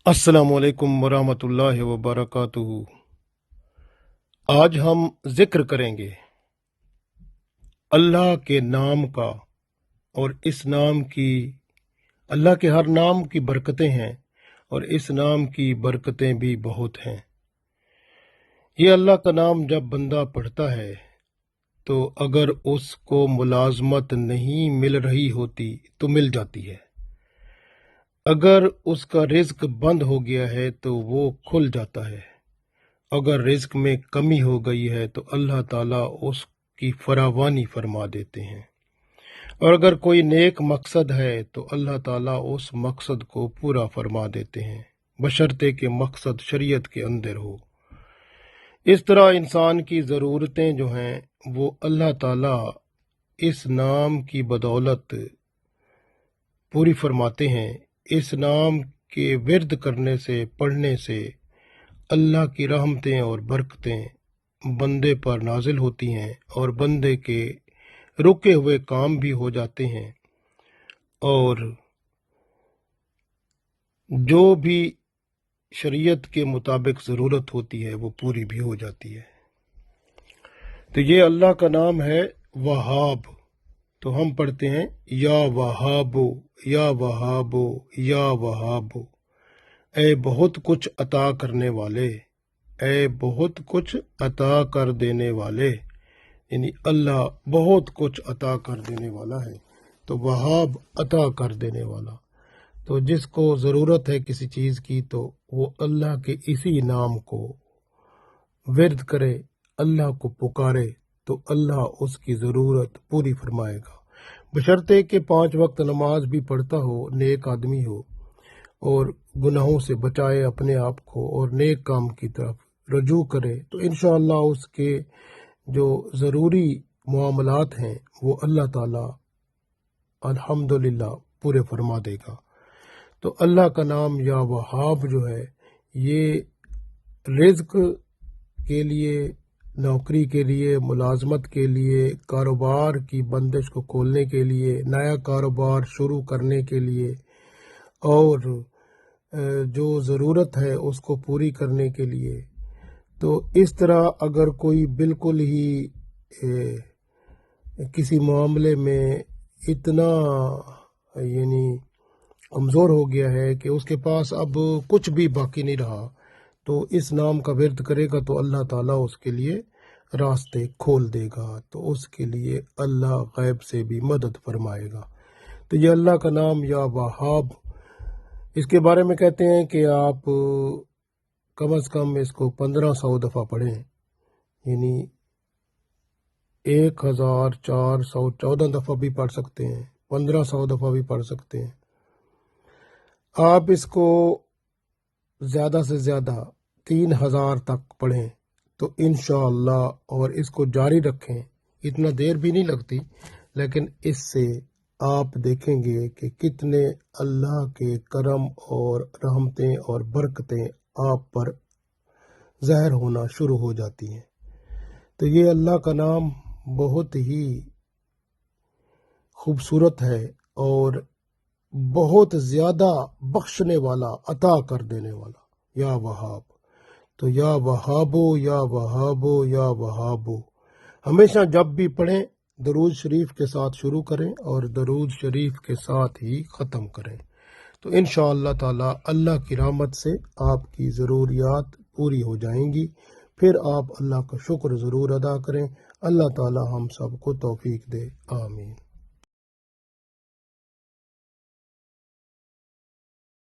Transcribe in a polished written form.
अस्सलामु अलैकुम वरहमतुल्लाहि वबरकातुहू। आज हम जिक्र करेंगे अल्लाह के नाम का, और इस नाम की, अल्लाह के हर नाम की बरकतें हैं और इस नाम की बरकतें भी बहुत हैं। ये अल्लाह का नाम जब बंदा पढ़ता है तो अगर उसको मुलाजमत नहीं मिल रही होती तो मिल जाती है। अगर उसका रिज्क बंद हो गया है तो वो खुल जाता है। अगर रिज्क में कमी हो गई है तो अल्लाह ताला उसकी फरावानी फरमा देते हैं। और अगर कोई नेक मकसद है तो अल्लाह ताला उस मकसद को पूरा फरमा देते हैं, बशर्ते कि मकसद शरीयत के अंदर हो। इस तरह इंसान की ज़रूरतें जो हैं वो अल्लाह ताला इस नाम की बदौलत पूरी फरमाते हैं। इस नाम के विर्द करने से, पढ़ने से अल्लाह की रहमतें और बरकतें बंदे पर नाजिल होती हैं और बंदे के रुके हुए काम भी हो जाते हैं और जो भी शरीयत के मुताबिक ज़रूरत होती है वो पूरी भी हो जाती है। तो ये अल्लाह का नाम है वहाब। तो हम पढ़ते हैं या वहाबो, या वहाबो, या वहाबो। ए बहुत कुछ अता करने वाले, ए बहुत कुछ अता कर देने वाले, यानी अल्लाह बहुत कुछ अता कर देने वाला है। तो वहाब अता कर देने वाला। तो जिसको ज़रूरत है किसी चीज़ की तो वो अल्लाह के इसी नाम को विर्द करे, अल्लाह को पुकारे, तो अल्लाह उसकी ज़रूरत पूरी फरमाएगा। बशर्ते कि 5 वक्त नमाज भी पढ़ता हो, नेक आदमी हो और गुनाहों से बचाए अपने आप को और नेक काम की तरफ रजू करे, तो इंशाअल्लाह उसके जो ज़रूरी मामलात हैं वो अल्लाह ताला अल्हम्दुलिल्लाह पूरे फरमा देगा। तो अल्लाह का नाम या वहाब जो है ये रिज़्क के लिए, नौकरी के लिए, मुलाजमत के लिए, कारोबार की बंदिश को खोलने के लिए, नया कारोबार शुरू करने के लिए और जो ज़रूरत है उसको पूरी करने के लिए। तो इस तरह अगर कोई बिल्कुल ही किसी मामले में इतना यानी कमज़ोर हो गया है कि उसके पास अब कुछ भी बाकी नहीं रहा, तो इस नाम का विर्द करेगा तो अल्लाह ताला उसके लिए रास्ते खोल देगा, तो उसके लिए अल्लाह गैब से भी मदद फरमाएगा। तो ये अल्लाह का नाम या वहाब, इसके बारे में कहते हैं कि आप कम अज़ कम इसको 1500 दफ़ा पढ़ें, यानी 1414 दफ़ा भी पढ़ सकते हैं, 1500 दफ़ा भी पढ़ सकते हैं। आप इसको ज़्यादा से ज़्यादा 3000 तक पढ़ें तो इंशाअल्लाह, और इसको जारी रखें। इतना देर भी नहीं लगती, लेकिन इससे आप देखेंगे कि कितने अल्लाह के करम और रहमतें और बरकतें आप पर ज़ाहिर होना शुरू हो जाती हैं। तो ये अल्लाह का नाम बहुत ही खूबसूरत है और बहुत ज़्यादा बख्शने वाला, अता कर देने वाला, या वहाब। तो या वहाबो, या वहाबो, या वहाबो। हमेशा जब भी पढ़ें दरूद शरीफ के साथ शुरू करें और दरूद शरीफ के साथ ही ख़त्म करें, तो इंशाअल्लाह ताला अल्लाह की रहमत से आपकी ज़रूरियात पूरी हो जाएंगी। फिर आप अल्लाह का शुक्र ज़रूर अदा करें। अल्लाह ताला हम सबको तौफीक दे। आमीन।